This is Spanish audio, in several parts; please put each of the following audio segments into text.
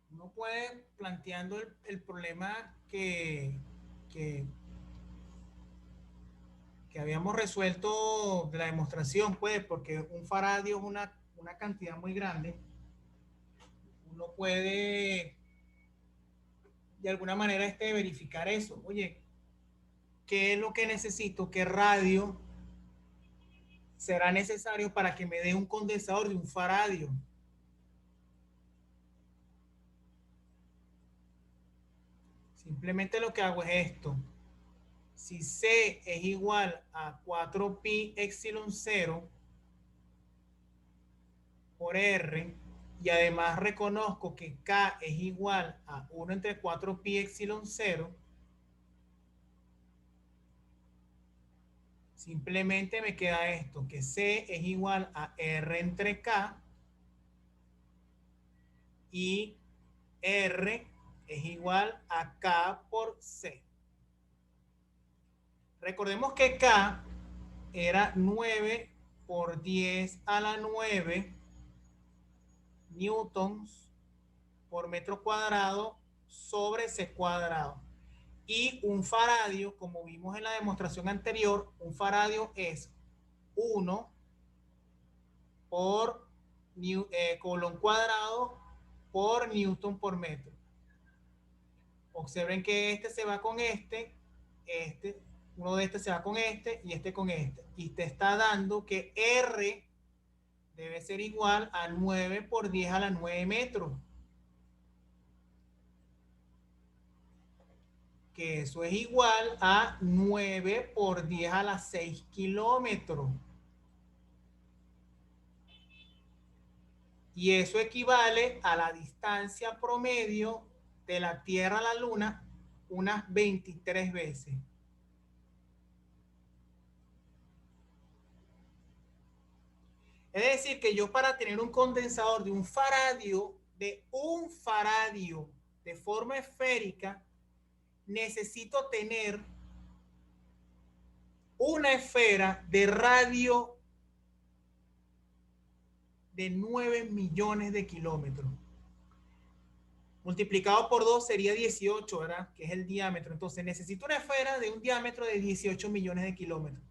uno puede planteando el problema que, que habíamos resuelto de la demostración, pues, porque un faradio es una cantidad muy grande. Uno puede de alguna manera verificar eso. Oye, ¿qué es lo que necesito? ¿Qué radio será necesario para que me dé un condensador de un faradio? Simplemente lo que hago es esto. Si C es igual a 4pi epsilon 0 por R, y además reconozco que K es igual a 1 entre 4pi epsilon 0, simplemente me queda esto, que C es igual a R entre K y R es igual a K por C. Recordemos que K era 9 por 10 a la 9 newtons por metro cuadrado sobre C cuadrado. Y un faradio, como vimos en la demostración anterior, un faradio es 1 por colón cuadrado por newton por metro. Observen que este se va con uno de estos se va con este con este. Y te está dando que R debe ser igual a 9 por 10 a la 9 metros. Que eso es igual a 9 por 10 a la 6 kilómetros. Y eso equivale a la distancia promedio de la Tierra a la Luna unas 23 veces. Es decir, que yo para tener un condensador de un faradio de forma esférica, necesito tener una esfera de radio de 9 millones de kilómetros. Multiplicado por 2 sería 18, ¿verdad? Que es el diámetro. Entonces necesito una esfera de un diámetro de 18 millones de kilómetros.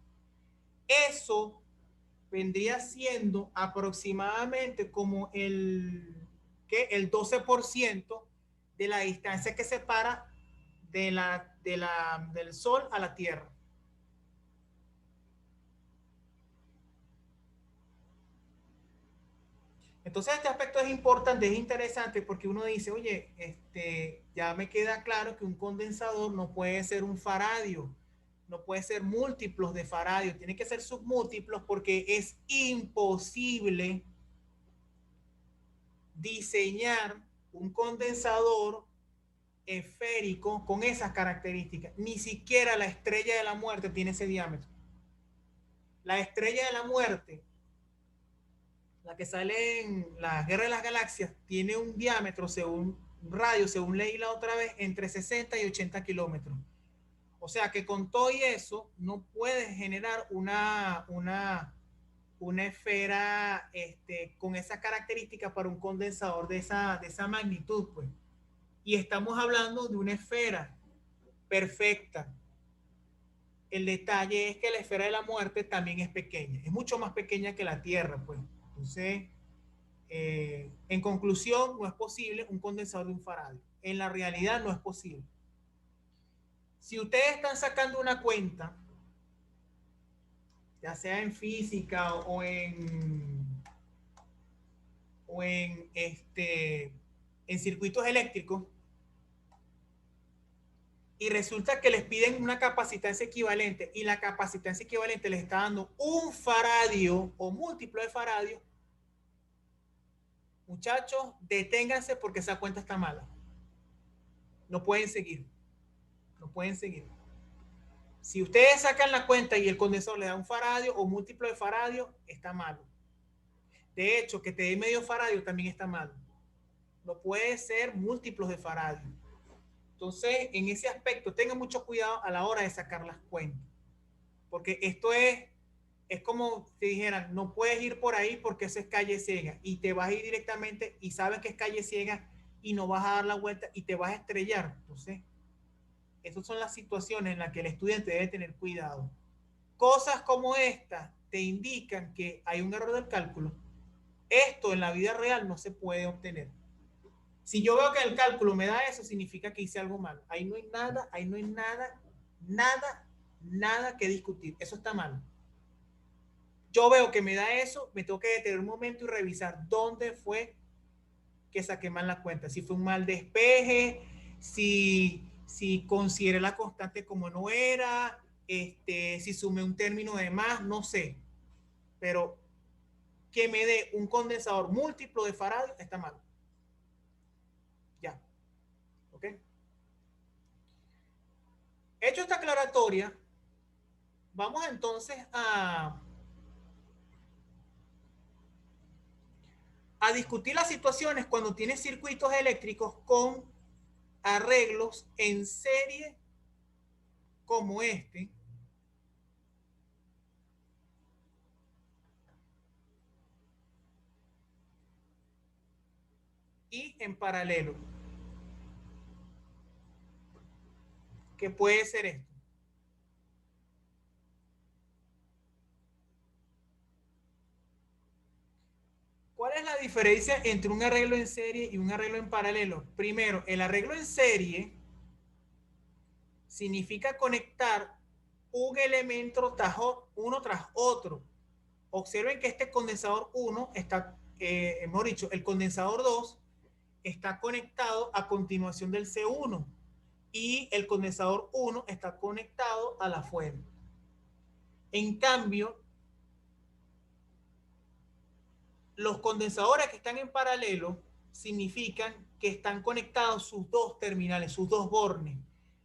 Eso vendría siendo aproximadamente como el 12% de la distancia que separa del Sol a la Tierra. Entonces este aspecto es importante, es interesante porque uno dice, oye, ya me queda claro que un condensador no puede ser un faradio, no puede ser múltiplos de faradio, tiene que ser submúltiplos porque es imposible diseñar un condensador esférico con esas características. Ni siquiera la estrella de la muerte tiene ese diámetro. La estrella de la muerte, la que sale en la Guerra de las Galaxias, tiene un diámetro, según un radio, según leí la otra vez, entre 60 y 80 kilómetros. O sea que con todo y eso no puedes generar una esfera con esa característica para un condensador de esa magnitud, pues. Y estamos hablando de una esfera perfecta. El detalle es que la esfera de la muerte también es pequeña, es mucho más pequeña que la Tierra, pues. Entonces, en conclusión, no es posible un condensador de un faradio. En la realidad no es posible. Si ustedes están sacando una cuenta, ya sea en física en circuitos eléctricos, y resulta que les piden una capacitancia equivalente y la capacitancia equivalente les está dando un faradio o múltiplo de faradio, muchachos, deténganse porque esa cuenta está mala. No pueden seguir. No pueden seguir. Si ustedes sacan la cuenta y el condensador le da un faradio o múltiplo de faradio, está malo. De hecho, que te dé medio faradio también está malo. No puede ser múltiplos de faradio. Entonces, en ese aspecto, tengan mucho cuidado a la hora de sacar las cuentas. Porque esto es Es como si dijeran, no puedes ir por ahí porque eso es calle ciega, y te vas a ir directamente y sabes que es calle ciega y no vas a dar la vuelta y te vas a estrellar. Entonces, esas son las situaciones en las que el estudiante debe tener cuidado. Cosas como esta te indican que hay un error del cálculo. Esto en la vida real no se puede obtener. Si yo veo que el cálculo me da eso, significa que hice algo mal. Ahí no hay nada, ahí no hay nada, nada, nada que discutir. Eso está mal. Yo veo que me da eso, me tengo que detener un momento y revisar dónde fue que saqué mal la cuenta. Si fue un mal despeje, si consideré la constante como no era, si sumé un término de más, no sé. Pero que me dé un condensador múltiplo de Faraday está mal. Ya. ¿Ok? Hecho esta aclaratoria, vamos entonces a discutir las situaciones cuando tienes circuitos eléctricos con arreglos en serie como este y en paralelo. ¿Qué puede ser esto? ¿Cuál es la diferencia entre un arreglo en serie y un arreglo en paralelo? Primero, el arreglo en serie significa conectar un elemento uno tras otro. Observen que este condensador 1 está, hemos dicho, el condensador 2 está conectado a continuación del C1 y el condensador 1 está conectado a la fuente. En cambio, los condensadores que están en paralelo significan que están conectados sus dos terminales, sus dos bornes.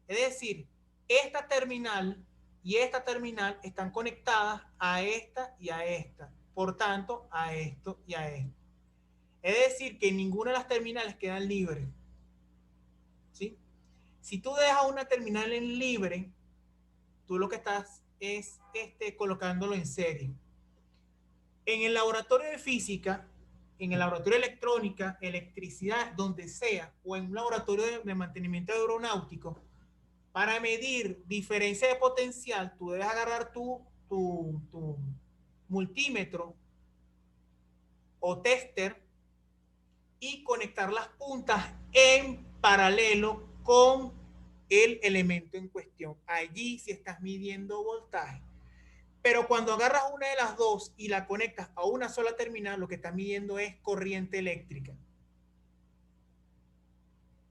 Es decir, esta terminal y esta terminal están conectadas a esta y a esta. Por tanto, a esto y a esto. Es decir, que ninguna de las terminales quedan libres. ¿Sí? Si tú dejas una terminal en libre, tú lo que estás es colocándolo en serie. En el laboratorio de física, en el laboratorio de electrónica, electricidad, donde sea, o en un laboratorio de mantenimiento aeronáutico, para medir diferencia de potencial, tú debes agarrar tu multímetro o tester y conectar las puntas en paralelo con el elemento en cuestión. Allí sí estás midiendo voltaje. Pero cuando agarras una de las dos y la conectas a una sola terminal, lo que estás midiendo es corriente eléctrica.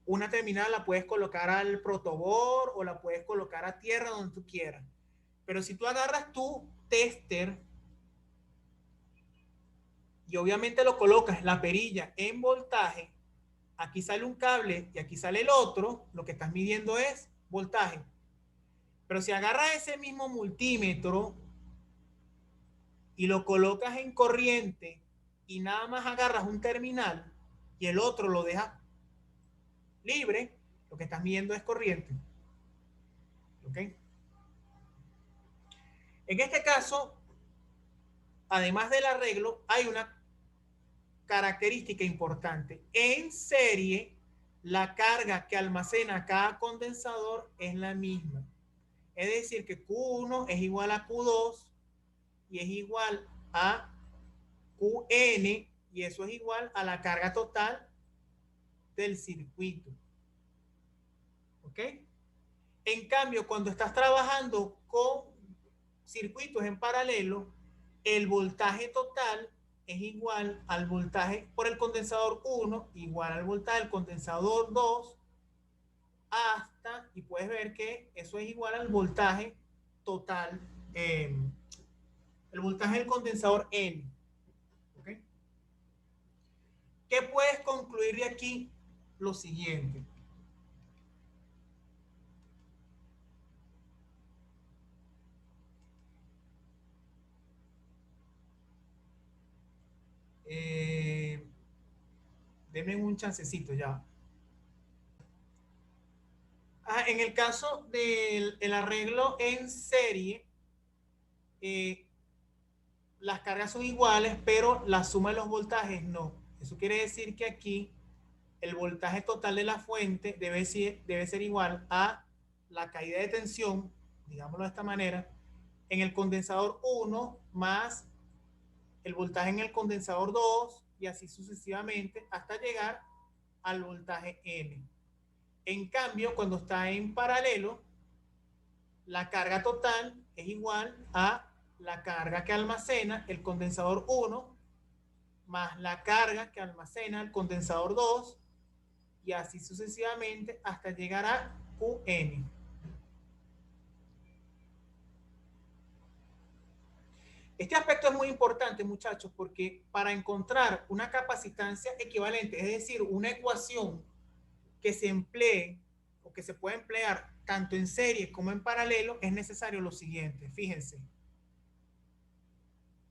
Una terminal la puedes colocar al protobor o la puedes colocar a tierra donde tú quieras. Pero si tú agarras tu tester y obviamente lo colocas la perilla en voltaje, aquí sale un cable y aquí sale el otro, lo que estás midiendo es voltaje. Pero si agarras ese mismo multímetro y lo colocas en corriente y nada más agarras un terminal y el otro lo dejas libre, lo que estás midiendo es corriente. ¿Ok? En este caso, además del arreglo, hay una característica importante. En serie, la carga que almacena cada condensador es la misma. Es decir, que Q1 es igual a Q2 y es igual a Qn y eso es igual a la carga total del circuito. ¿Ok? En cambio, cuando estás trabajando con circuitos en paralelo, el voltaje total es igual al voltaje por el condensador 1, igual al voltaje del condensador 2, hasta, y puedes ver que eso es igual al voltaje total, el voltaje del condensador N. ¿Okay? ¿Qué puedes concluir de aquí? Lo siguiente. Eh, denme un chancecito ya. En el caso del arreglo en serie, las cargas son iguales, pero la suma de los voltajes no. Eso quiere decir que aquí el voltaje total de la fuente debe ser igual a la caída de tensión, digámoslo de esta manera, en el condensador 1 más el voltaje en el condensador 2 y así sucesivamente hasta llegar al voltaje N. En cambio, cuando está en paralelo, la carga total es igual a la carga que almacena el condensador 1 más la carga que almacena el condensador 2 y así sucesivamente hasta llegar a Qn. Este aspecto es muy importante, muchachos, porque para encontrar una capacitancia equivalente, es decir, una ecuación que se emplee o que se pueda emplear tanto en serie como en paralelo, es necesario lo siguiente. Fíjense.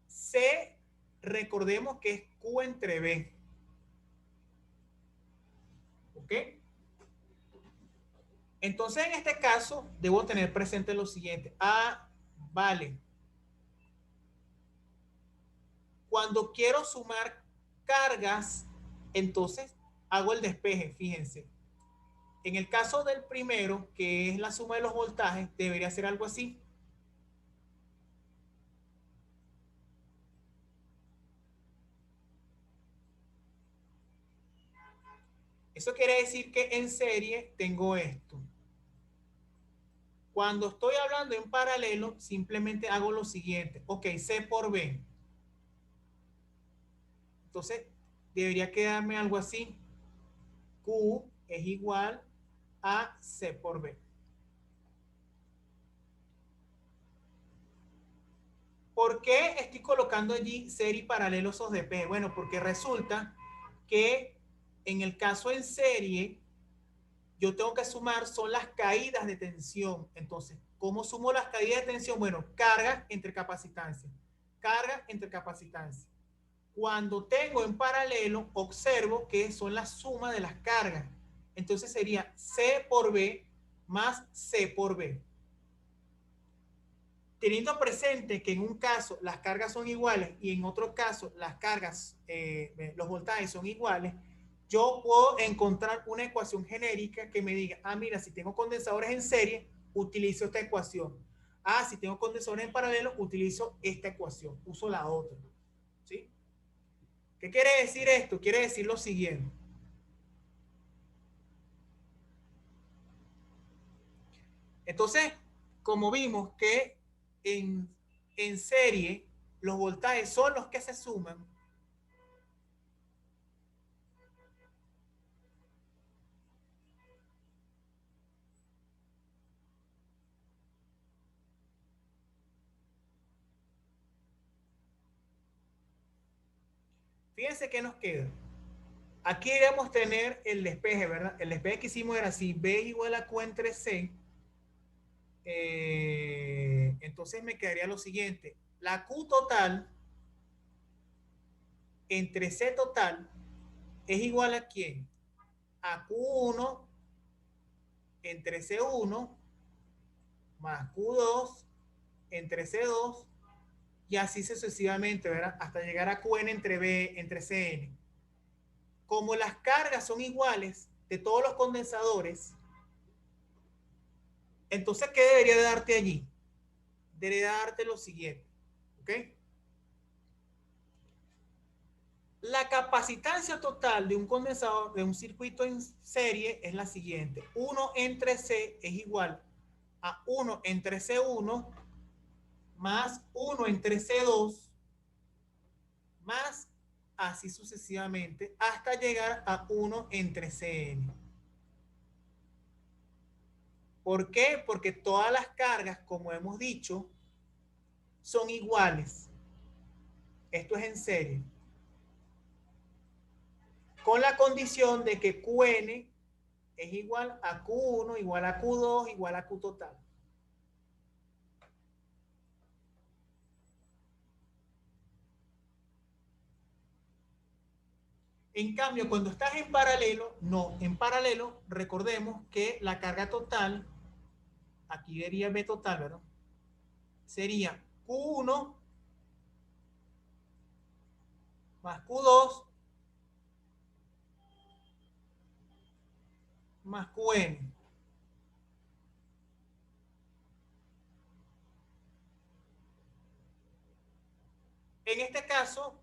C, recordemos que es Q entre B. ¿Ok? Entonces, en este caso, debo tener presente lo siguiente. Vale. Cuando quiero sumar cargas, entonces hago el despeje, fíjense. En el caso del primero, que es la suma de los voltajes, debería ser algo así. Eso quiere decir que en serie tengo esto. Cuando estoy hablando en paralelo, simplemente hago lo siguiente. Ok, C por B. Entonces, debería quedarme algo así. Q es igual a C por B. ¿Por qué estoy colocando allí serie y paralelo esos de P? Bueno, porque resulta que en el caso en serie, yo tengo que sumar son las caídas de tensión. Entonces, ¿cómo sumo las caídas de tensión? Bueno, carga entre capacitancia. Carga entre capacitancia. Cuando tengo en paralelo, observo que son la suma de las cargas. Entonces sería C por B más C por B. Teniendo presente que en un caso las cargas son iguales y en otro caso las cargas, los voltajes son iguales, yo puedo encontrar una ecuación genérica que me diga, mira, si tengo condensadores en serie, utilizo esta ecuación. Si tengo condensadores en paralelo, utilizo esta ecuación, uso la otra. ¿Sí? ¿Qué quiere decir esto? Quiere decir lo siguiente. Entonces, como vimos que en serie los voltajes son los que se suman, fíjense que nos queda. Aquí debemos tener el despeje, ¿verdad? El despeje que hicimos era si B es igual a Q entre C, entonces me quedaría lo siguiente. La Q total entre C total es igual a ¿quién? A Q1 entre C1 más Q2 entre C2 y así sucesivamente, ¿verdad? Hasta llegar a Qn entre B entre Cn. Como las cargas son iguales de todos los condensadores, entonces, ¿qué debería de darte allí? Debería darte lo siguiente, ¿ok? La capacitancia total de un condensador, de un circuito en serie, es la siguiente. 1 entre C es igual a 1 entre C1 más 1 entre C2 más así sucesivamente hasta llegar a 1 entre Cn. ¿Por qué? Porque todas las cargas, como hemos dicho, son iguales. Esto es en serie. Con la condición de que Qn es igual a Q1, igual a Q2, igual a Q total. En cambio, cuando estás en paralelo, no. En paralelo, recordemos que la carga total, aquí sería B total, ¿verdad? Sería Q1 más Q2 más Qn. En este caso,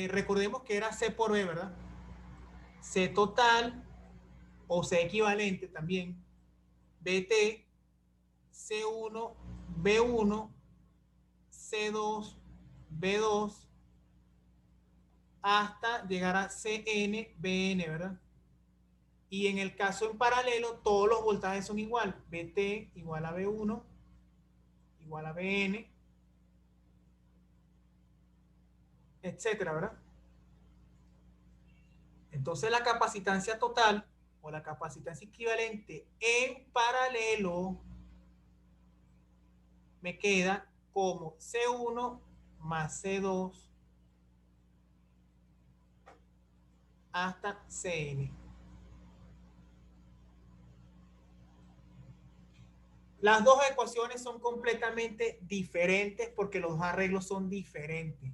recordemos que era C por B, ¿verdad? C total o C equivalente también, BT, C1, B1, C2, B2, hasta llegar a CN, BN, ¿verdad? Y en el caso en paralelo, todos los voltajes son igual. BT igual a B1, igual a BN, etcétera, ¿verdad? Entonces la capacitancia total o la capacitancia equivalente en paralelo me queda como C1 más C2 hasta Cn. Las dos ecuaciones son completamente diferentes porque los arreglos son diferentes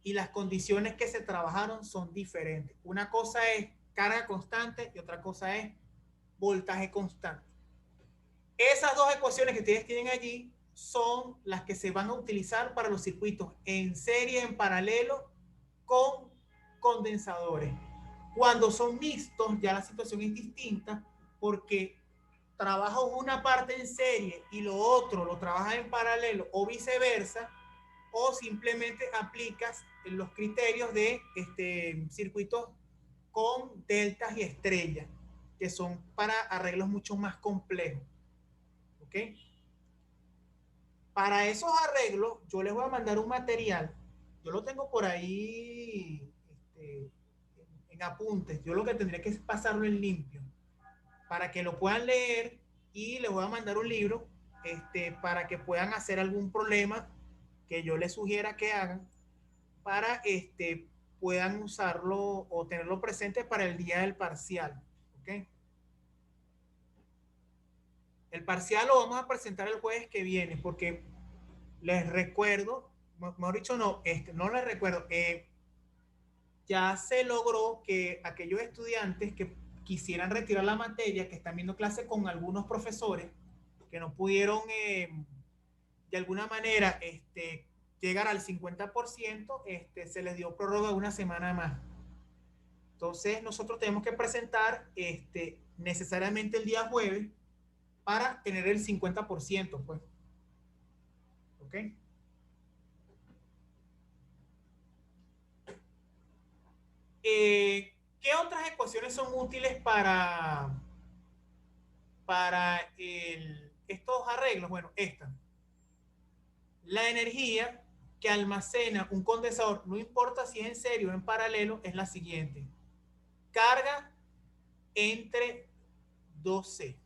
y las condiciones que se trabajaron son diferentes. Una cosa es carga constante y otra cosa es voltaje constante. Esas dos ecuaciones que ustedes tienen allí son las que se van a utilizar para los circuitos en serie, en paralelo, con condensadores. Cuando son mixtos, ya la situación es distinta porque trabajo una parte en serie y lo otro lo trabajas en paralelo o viceversa, o simplemente aplicas los criterios de circuitos con deltas y estrellas, que son para arreglos mucho más complejos. ¿Ok? Para esos arreglos, yo les voy a mandar un material. Yo lo tengo por ahí en apuntes. Yo lo que tendría que es pasarlo en limpio para que lo puedan leer y les voy a mandar un libro para que puedan hacer algún problema que yo les sugiera que hagan para puedan usarlo o tenerlo presente para el día del parcial. ¿Ok? El parcial lo vamos a presentar el jueves que viene porque les recuerdo, mejor dicho, no, no les recuerdo, ya se logró que aquellos estudiantes que quisieran retirar la materia, que están viendo clase con algunos profesores, que no pudieron de alguna manera llegar al 50%, se les dio prórroga una semana más. Entonces nosotros tenemos que presentar necesariamente el día jueves para tener el 50%, pues. ¿Ok? ¿Qué otras ecuaciones son útiles para estos arreglos? Bueno, esta. La energía que almacena un condensador, no importa si es en serie o en paralelo, es la siguiente. Carga entre 2C.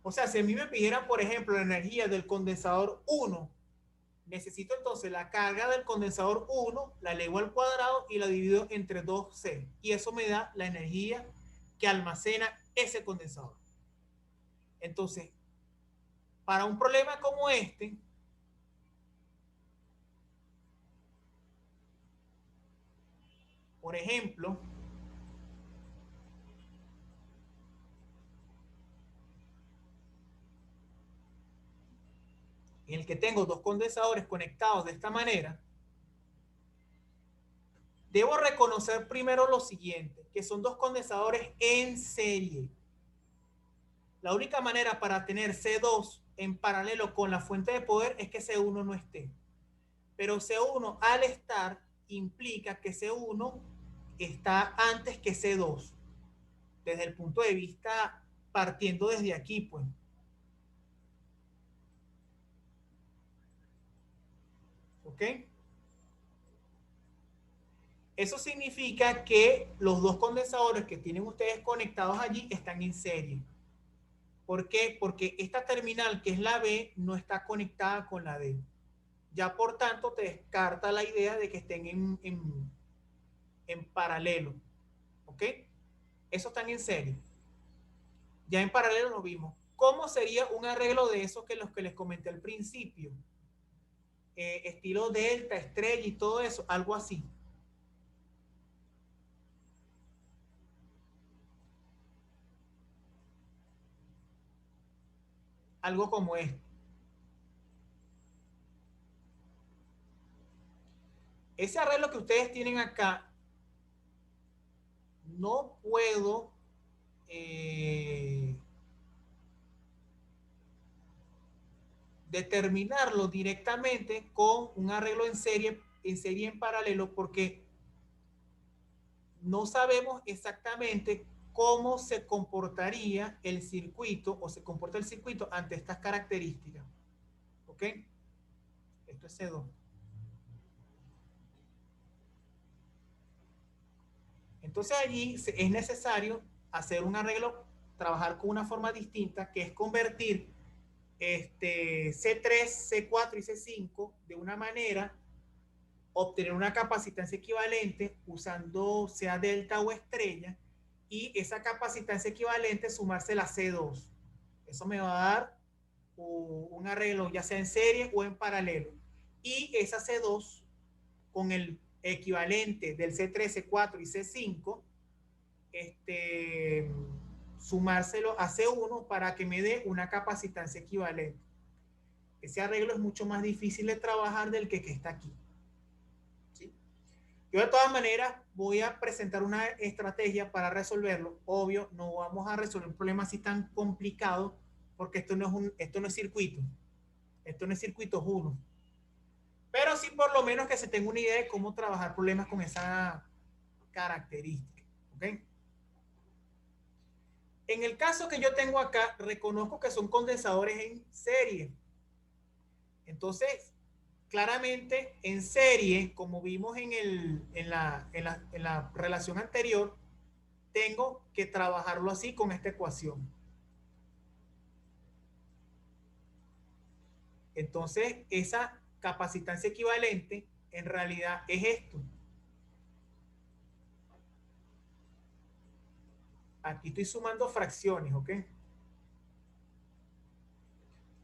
O sea, si a mí me pidieran, por ejemplo, la energía del condensador 1, necesito entonces la carga del condensador 1, la elevo al cuadrado y la divido entre 2C. Y eso me da la energía que almacena ese condensador. Entonces, para un problema como por ejemplo, en el que tengo dos condensadores conectados de esta manera, debo reconocer primero lo siguiente, que son dos condensadores en serie. La única manera para tener C2 en paralelo con la fuente de poder es que C1 no esté. Pero C1 al estar implica que C1 está antes que C2. Desde el punto de vista partiendo desde aquí, pues. ¿Ok? Eso significa que los dos condensadores que tienen ustedes conectados allí están en serie. ¿Por qué? Porque esta terminal, que es la B, no está conectada con la D. Ya por tanto te descarta la idea de que estén en paralelo. ¿Ok? Eso están en serie. Ya en paralelo lo vimos. ¿Cómo sería un arreglo de esos que los que les comenté al principio? estilo delta, estrella y todo eso, algo así. Algo como esto. Ese arreglo que ustedes tienen acá, no puedo determinarlo directamente con un arreglo en serie en paralelo, porque no sabemos exactamente cómo se comportaría el circuito o se comporta el circuito ante estas características. ¿Ok? Esto es C2. Entonces allí es necesario hacer un arreglo, trabajar con una forma distinta, que es convertir C3, C4 y C5 de una manera, obtener una capacitancia equivalente usando sea delta o estrella, y esa capacitancia equivalente sumarse la C2. Eso me va a dar un arreglo ya sea en serie o en paralelo. Y esa C2 con el equivalente del C3, C4 y C5, sumárselo a C1 para que me dé una capacitancia equivalente. Ese arreglo es mucho más difícil de trabajar del que está aquí. ¿Sí? Yo de todas maneras voy a presentar una estrategia para resolverlo. Obvio, no vamos a resolver un problema así tan complicado porque esto no es circuito. Esto no es circuitos 1. Pero sí por lo menos que se tenga una idea de cómo trabajar problemas con esa característica. ¿Ok? En el caso que yo tengo acá, reconozco que son condensadores en serie. Entonces, claramente en serie, como vimos en la relación anterior, tengo que trabajarlo así con esta ecuación. Entonces, esa capacitancia equivalente en realidad es esto. Aquí estoy sumando fracciones, ¿ok?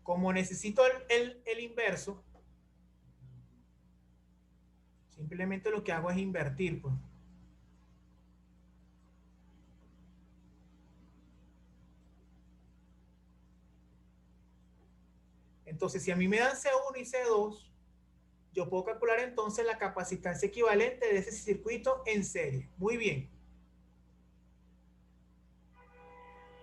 Como necesito el inverso, simplemente lo que hago es invertir, pues. Entonces, si a mí me dan C1 y C2, yo puedo calcular entonces la capacitancia equivalente de ese circuito en serie. Muy bien.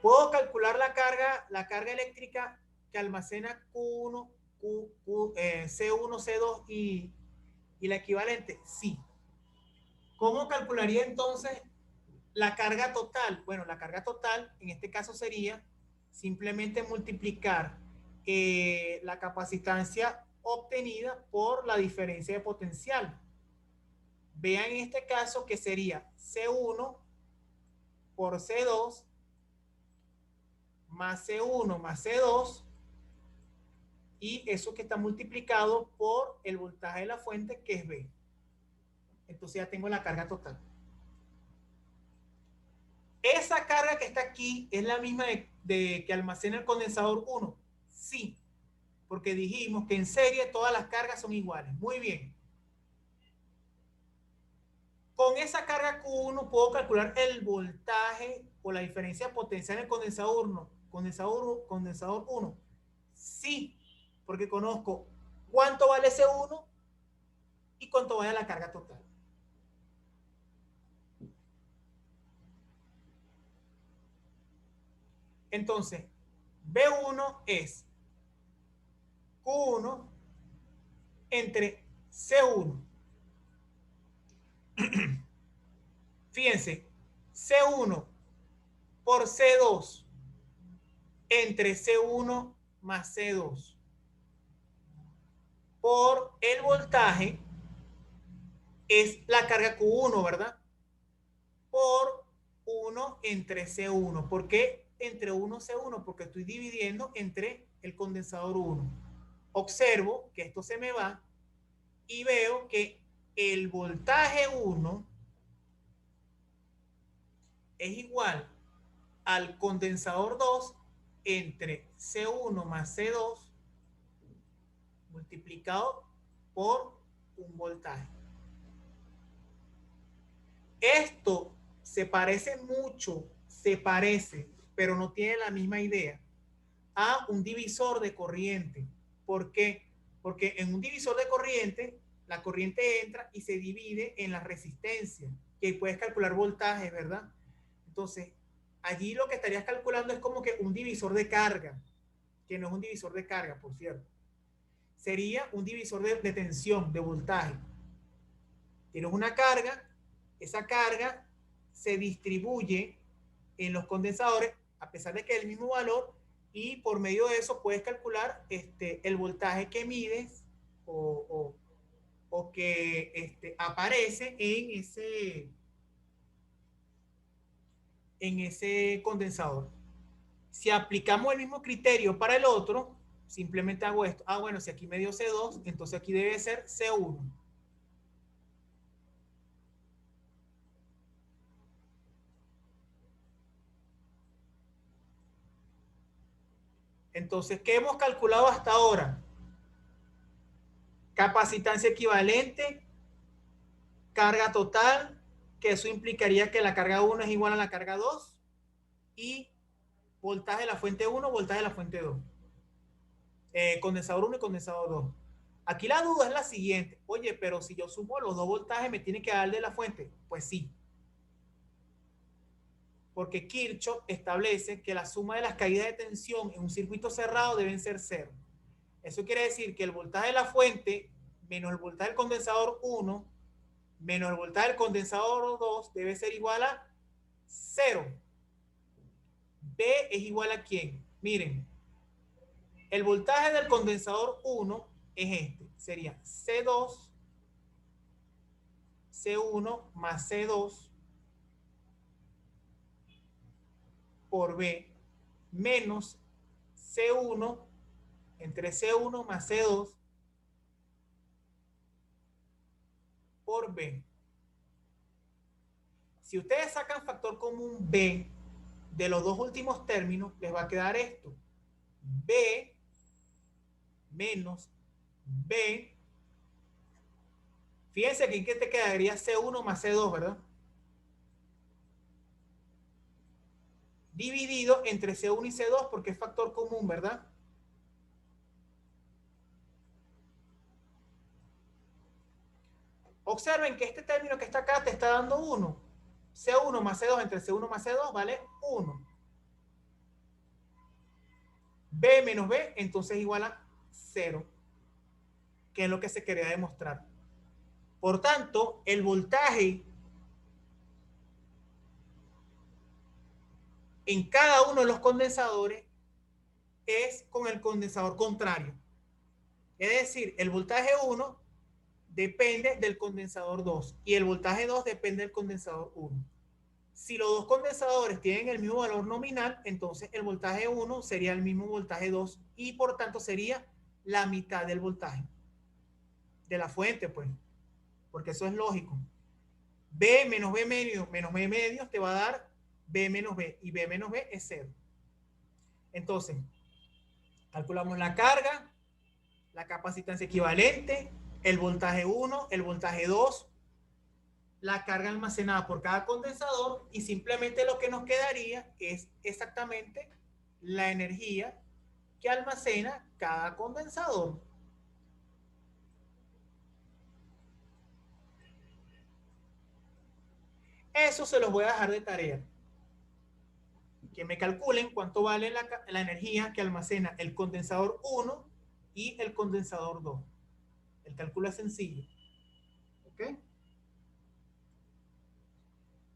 Puedo calcular la carga eléctrica que almacena Q1, C1, C2 y la equivalente. Sí. ¿Cómo calcularía entonces la carga total? Bueno, la carga total en este caso sería simplemente multiplicar la capacitancia obtenida por la diferencia de potencial. Vean en este caso que sería C1 por C2 más C1 más C2, y eso que está multiplicado por el voltaje de la fuente, que es B. Entonces ya tengo la carga total. Esa carga que está aquí es la misma que almacena el condensador 1. Sí, porque dijimos que en serie todas las cargas son iguales. Muy bien. Con esa carga Q1 puedo calcular el voltaje o la diferencia potencial en el condensador 1. Condensador 1. Sí, porque conozco cuánto vale ese 1 y cuánto vale la carga total. Entonces, B1 es Q1 entre C1. Fíjense, C1 por C2 entre C1 más C2 por el voltaje es la carga Q1, ¿verdad? Por 1 entre C1. ¿Por qué entre 1 C1? Porque estoy dividiendo entre el condensador 1. Observo que esto se me va y veo que el voltaje 1 es igual al condensador 2 entre C1 más C2 multiplicado por un voltaje. Esto se parece mucho, pero no tiene la misma idea a un divisor de corriente. ¿Por qué? Porque en un divisor de corriente, la corriente entra y se divide en la resistencia, que puedes calcular voltaje, ¿verdad? Entonces, allí lo que estarías calculando es como que un divisor de carga, que no es un divisor de carga, por cierto. Sería un divisor de tensión, de voltaje. Tienes una carga, esa carga se distribuye en los condensadores, a pesar de que es el mismo valor, y por medio de eso puedes calcular el voltaje que mides o que aparece en ese condensador. Si aplicamos el mismo criterio para el otro, simplemente hago esto. Ah, bueno, si aquí me dio C2, entonces aquí debe ser C1. Entonces, ¿qué hemos calculado hasta ahora? Capacitancia equivalente, carga total, que eso implicaría que la carga 1 es igual a la carga 2, y voltaje de la fuente 1, voltaje de la fuente 2. Condensador 1 y condensador 2. Aquí la duda es la siguiente. Oye, pero si yo sumo los dos voltajes, ¿me tiene que dar de la fuente? Pues sí. Porque Kirchhoff establece que la suma de las caídas de tensión en un circuito cerrado deben ser cero. Eso quiere decir que el voltaje de la fuente menos el voltaje del condensador 1 menos el voltaje del condensador 2 debe ser igual a 0. B es igual a ¿quién? Miren, el voltaje del condensador 1 es este. Sería C2, C1 más C2 por B menos C1 entre C1 más C2 por B. Si ustedes sacan factor común B de los dos últimos términos, les va a quedar esto. B menos B. Fíjense aquí que te quedaría C1 más C2, ¿verdad? Dividido entre C1 y C2 porque es factor común, ¿verdad? Observen que este término que está acá te está dando 1. C1 más C2 entre C1 más C2 vale 1. B menos B entonces igual a 0, que es lo que se quería demostrar. Por tanto, el voltaje en cada uno de los condensadores es con el condensador contrario. Es decir, el voltaje 1 depende del condensador 2 y el voltaje 2 depende del condensador 1. Si los dos condensadores tienen el mismo valor nominal, entonces el voltaje 1 sería el mismo voltaje 2 y por tanto sería la mitad del voltaje de la fuente, pues, porque eso es lógico. B menos B medio menos B medio te va a dar B menos B y B menos B es 0. Entonces, calculamos la carga, la capacitancia equivalente, el voltaje 1, el voltaje 2, la carga almacenada por cada condensador y simplemente lo que nos quedaría es exactamente la energía que almacena cada condensador. Eso se los voy a dejar de tarea. Que me calculen cuánto vale la energía que almacena el condensador 1 y el condensador 2. El cálculo es sencillo. ¿Ok?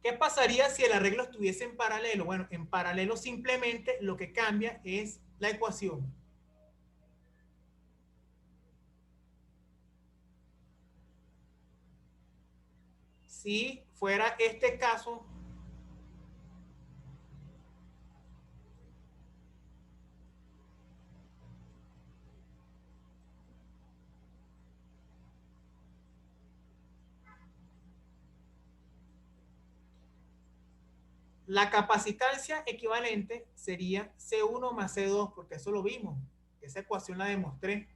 ¿Qué pasaría si el arreglo estuviese en paralelo? Bueno, en paralelo simplemente lo que cambia es la ecuación. Si fuera este caso, la capacitancia equivalente sería C1 más C2, porque eso lo vimos. Esa ecuación la demostré.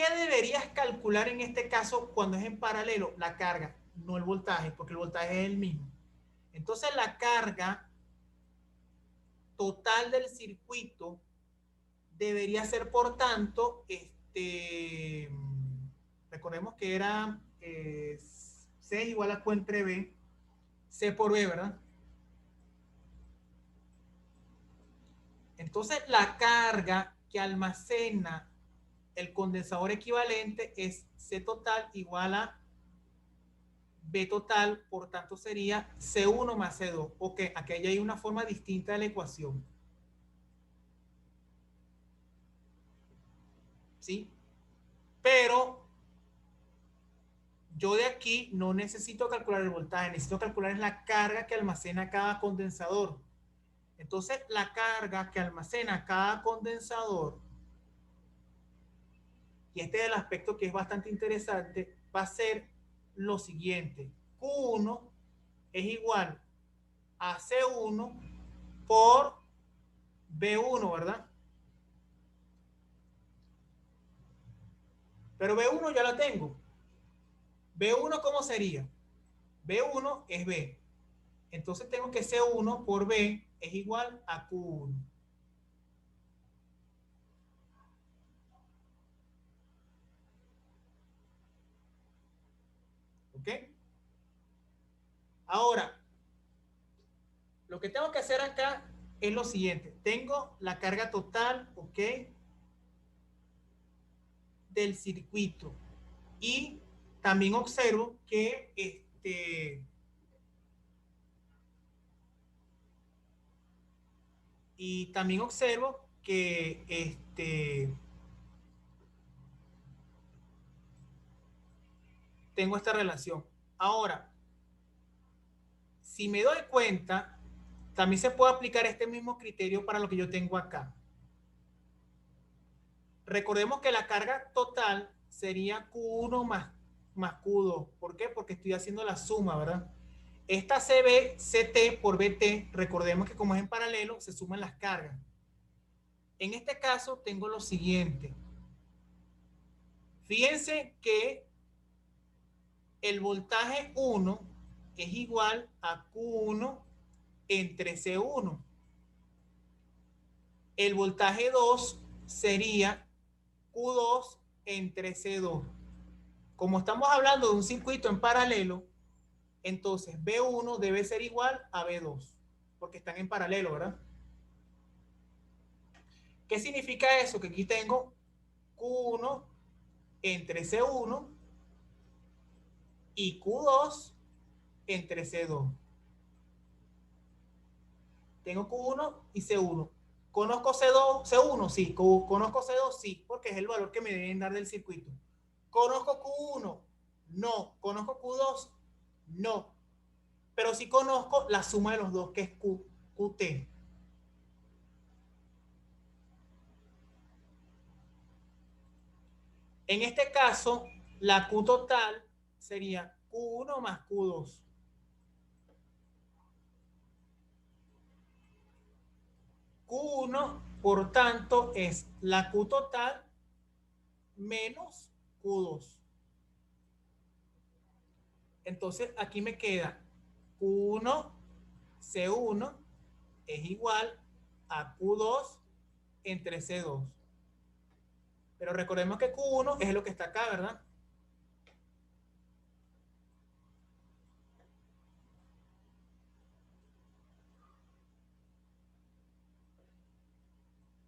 ¿qué deberías calcular en este caso cuando es en paralelo? La carga, no el voltaje, porque el voltaje es el mismo. Entonces la carga total del circuito debería ser, por tanto, recordemos que era C igual a Q entre B, C por B, ¿verdad? Entonces la carga que almacena el condensador equivalente es C total igual a B total, por tanto sería C1 más C2. Ok, aquí hay una forma distinta de la ecuación. ¿Sí? Pero yo de aquí no necesito calcular el voltaje, necesito calcular la carga que almacena cada condensador. Entonces, la carga que almacena cada condensador, y este es el aspecto que es bastante interesante, va a ser lo siguiente. Q1 es igual a C1 por B1, ¿verdad? Pero B1 ya la tengo. B1, ¿cómo sería? B1 es B. Entonces tengo que C1 por B es igual a Q1. ¿Ok? Ahora, lo que tengo que hacer acá es lo siguiente. Tengo la carga total, ¿ok? Del circuito. Y también observo que tengo esta relación. Ahora, si me doy cuenta, también se puede aplicar este mismo criterio para lo que yo tengo acá. Recordemos que la carga total sería Q1 más Q2. ¿Por qué? Porque estoy haciendo la suma, ¿verdad? Esta CB, CT por BT, recordemos que como es en paralelo, se suman las cargas. En este caso tengo lo siguiente. Fíjense que el voltaje 1 es igual a Q1 entre C1. El voltaje 2 sería Q2 entre C2. Como estamos hablando de un circuito en paralelo, entonces B1 debe ser igual a B2, porque están en paralelo, ¿verdad? ¿Qué significa eso? Que aquí tengo Q1 entre C1 y Q2 entre C2. Tengo Q1 y C1. ¿Conozco C2, C1? Sí. ¿Conozco C2? Sí, porque es el valor que me deben dar del circuito. ¿Conozco Q1? No. ¿Conozco Q2? No. Pero sí conozco la suma de los dos, que es QT. En este caso, la Q total sería Q1 más Q2. Q1, por tanto, es la Q total menos Q2. Entonces, aquí me queda Q1, C1 es igual a Q2 entre C2. Pero recordemos que Q1 es lo que está acá, ¿verdad?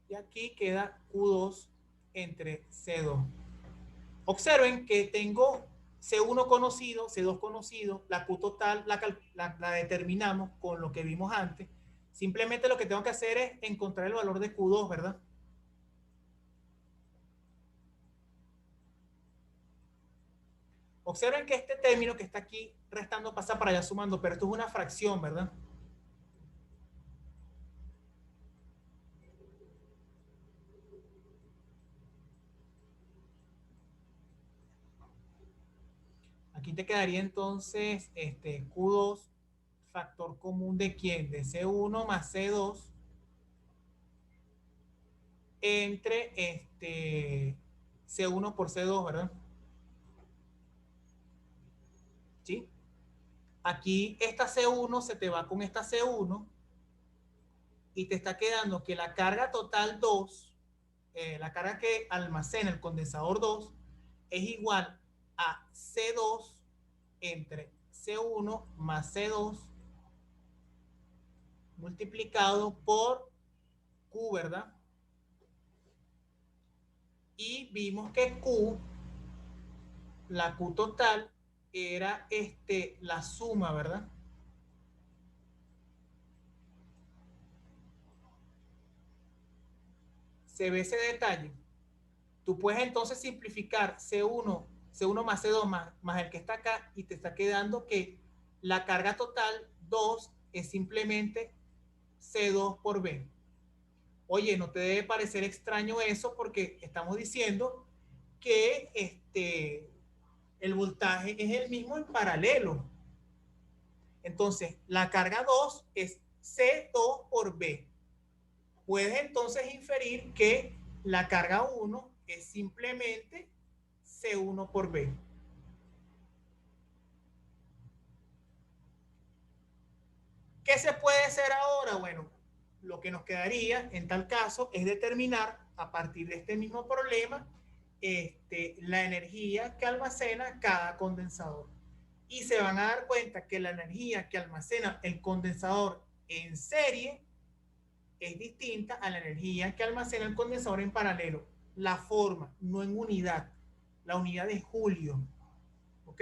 Y aquí queda Q2 entre C2. Observen que tengo C1 conocido, C2 conocido, la Q total la determinamos con lo que vimos antes. Simplemente lo que tengo que hacer es encontrar el valor de Q2, ¿verdad? Observen que este término que está aquí restando pasa para allá sumando, pero esto es una fracción, ¿verdad? Aquí te quedaría entonces Q2, factor común de quién? De C1 más C2 entre C1 por C2, ¿verdad? ¿Sí? Aquí esta C1 se te va con esta C1 y te está quedando que la carga total 2, la carga que almacena el condensador 2, es igual a C2 entre C1 más C2 multiplicado por Q, ¿verdad? Y vimos que Q, la Q total, era la suma, ¿verdad? Se ve ese detalle. Tú puedes entonces simplificar C1 más C2 más el que está acá y te está quedando que la carga total 2 es simplemente C2 por B. Oye, no te debe parecer extraño eso porque estamos diciendo que el voltaje es el mismo en paralelo. Entonces, la carga 2 es C2 por B. Puedes entonces inferir que la carga 1 es simplemente C1 por B. ¿Qué se puede hacer ahora? Bueno, lo que nos quedaría en tal caso es determinar a partir de este mismo problema la energía que almacena cada condensador. Y se van a dar cuenta que la energía que almacena el condensador en serie es distinta a la energía que almacena el condensador en paralelo. La forma, no en unidad. La unidad es Julio. ¿Ok?